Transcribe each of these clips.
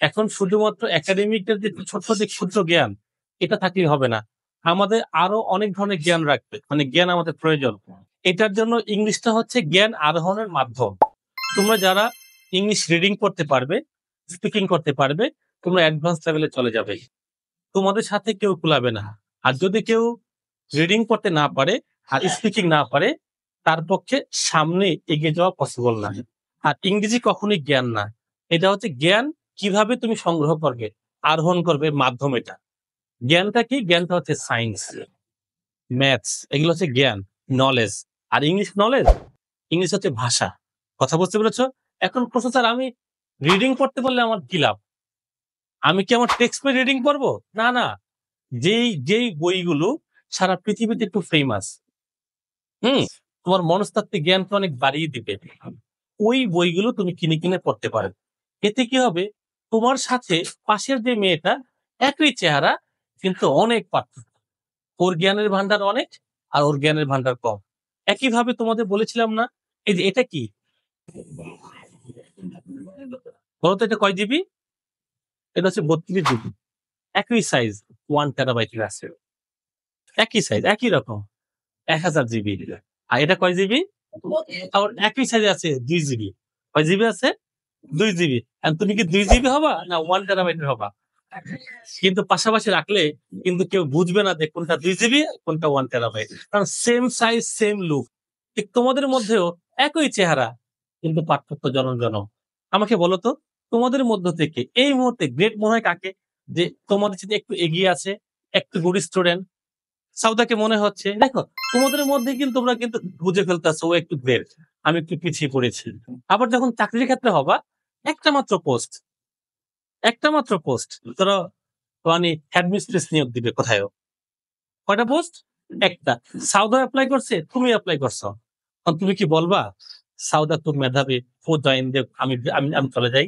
এখন শুধুমাত্র একাডেমিকের যে ছোট যে ক্ষুদ্র জ্ঞান এটা থাকলেই হবে না। আমাদের আরো অনেক ধরনের জ্ঞান রাখবে, মানে জ্ঞান আমাদের প্রয়োজন। এটার জন্য ইংলিশটা হচ্ছে জ্ঞান আরোহণের মাধ্যম। তোমরা যারা ইংলিশ রিডিং করতে পারবে, স্পিকিং করতে পারবে, তোমরা অ্যাডভান্স লেভেলে চলে যাবে। তোমাদের সাথে কেউ কুলাবে না। আর যদি কেউ রিডিং করতে না পারে আর স্পিকিং না পারে, তার পক্ষে সামনে এগিয়ে যাওয়া পসিবল না। আর ইংরেজি কখনোই জ্ঞান না, এটা হচ্ছে জ্ঞান কিভাবে তুমি সংগ্রহ করবে, আরোহণ করবে মাধ্যম এটা। জ্ঞানটা কি? জ্ঞানটা হচ্ছে সায়েন্স, ম্যাথস, এগুলো হচ্ছে জ্ঞান, নলেজ। আর ইংলিশ নলেজ, ইংলিশ হচ্ছে ভাষা। কথা বুঝতে পেরেছ? এখন প্রশ্ন, স্যার আমি রিডিং করতে পারলে আমার কি লাভ? আমি কি আমার টেক্সট বই রিডিং করবো? না না, যেই যেই বইগুলো সারা পৃথিবীতে একটু ফেমাস, তোমার মনস্তাত্ত্বিক জ্ঞানকে অনেক বাড়িয়ে দিবে, ওই বইগুলো তুমি কিনে কিনে পড়তে পারো। এতে কি হবে? তোমার সাথে পাশের যে মেয়েটা, একই চেহারা কিন্তু অনেক পার্থক্য। ওর জ্ঞানের ভান্ডার অনেক, আর ওর জ্ঞানের ভান্ডার কম। একইভাবে তোমাদের বলেছিলাম না, এই যে এটা কি বলতো, এটা কয় জিবি? এটা হচ্ছে 32 জিবি। একই সাইজ, 1 টেরাবাইট আছে, একই সাইজ, একই রকম, 1000 জিবি। আর এটা কয় জিবি? আবার একই সাইজে আছে 2 জিবি। কয় জিবি আছে? 2 জিবি। তুমি কি 2 জিবি হবা না 1 টেরাবাইটের হবা? কিন্তু পাশাপাশি রাখলে কিন্তু কেউ বুঝবে না যে কোনটা 2 জিবি, কোনটা 1 টেরাবাইট, কারণ সেম সাইজ, সেম লুক। ঠিক তোমাদের মধ্যেও একই চেহারা, কিন্তু পার্থক্য জনম জনম। আমাকে বলো তো, তোমাদের মধ্য থেকে এই মুহূর্তে গ্রেট মনে হয় কাকে? যে তোমাদের সাথে একটু এগিয়ে আছে, একটু গুড স্টুডেন্ট। সাউদাকে মনে হচ্ছে, দেখো তোমাদের মধ্যে কিন্তু তোমরা কিন্তু বুঝে ফেলতেছো ও একটু গ্রেট, আমি একটু পিছিয়ে পড়েছি। আবার যখন চাকরির ক্ষেত্রে হবা, একটা মাত্র পোস্ট, একটা মাত্র পোস্ট, ধরো মানে হেডমিস্ট্রেস নিয়োগ দিবে কোথায়ও, কয়টা পোস্ট? একটা। সাউদা অ্যাপ্লাই করছে, তুমি অ্যাপ্লাই করছো, তখন তুমি কি বলবা সাউদা তো মেধাবী, ও জয়েন দে, আমি আমি আমি চলে যাই?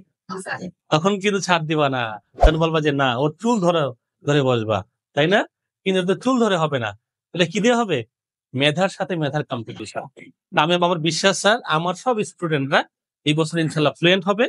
তখন কিন্তু ছাড় দিবা না, তখন বলবা যে না, ওর চুল ধরে ধরে বসবা, তাই না? কিন্তু ওদের চুল ধরে হবে না, তাহলে কি দিয়ে হবে? মেধার সাথে মেধার কম্পিটিশন। আমি, আমার বিশ্বাস স্যার, আমার সব স্টুডেন্টরা এই বছর ইনশাল্লাহ ফ্লুয়েন্ট হবে।